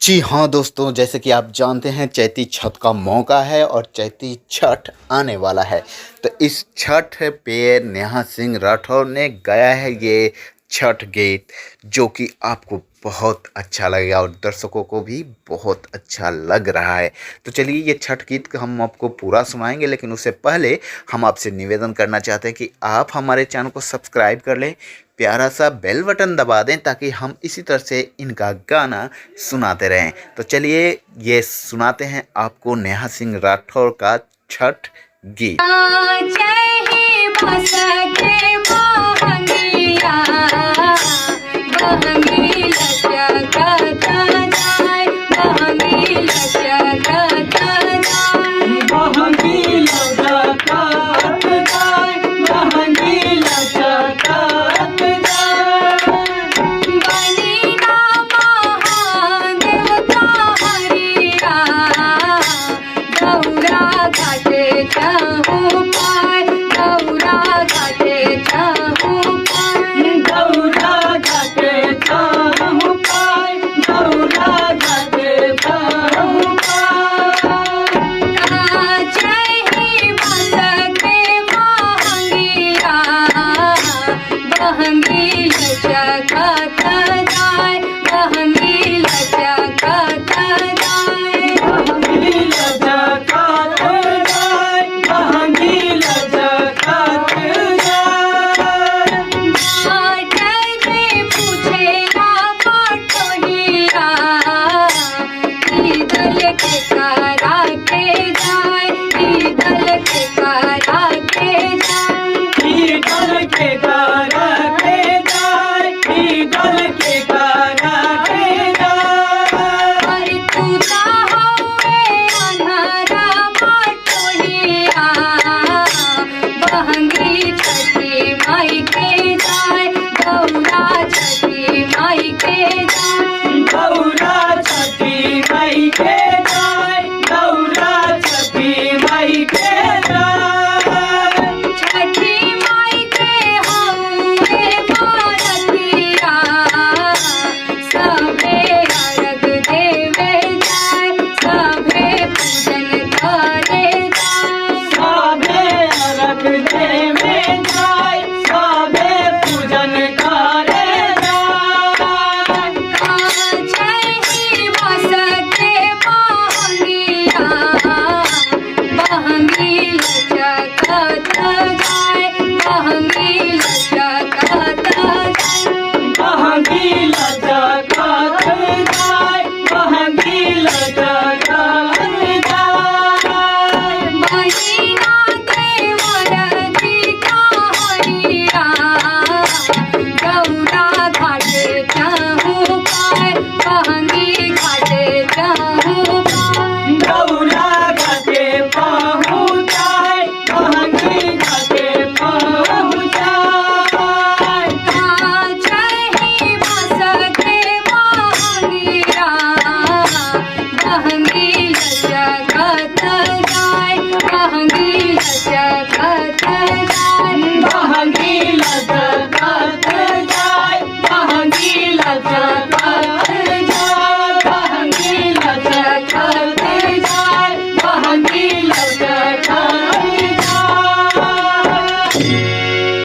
जी हाँ दोस्तों, जैसे कि आप जानते हैं चैती छठ का मौका है और चैती छठ आने वाला है। तो इस छठ पे नेहा सिंह राठौर ने गाया है ये छठ गीत, जो कि आपको बहुत अच्छा लगेगा और दर्शकों को भी बहुत अच्छा लग रहा है। तो चलिए ये छठ गीत हम आपको पूरा सुनाएंगे, लेकिन उससे पहले हम आपसे निवेदन करना चाहते हैं कि आप हमारे चैनल को सब्सक्राइब कर लें, प्यारा सा बेल बटन दबा दें ताकि हम इसी तरह से इनका गाना सुनाते रहें। तो चलिए ये सुनाते हैं आपको नेहा सिंह राठौर का छठ गीत। बहंगी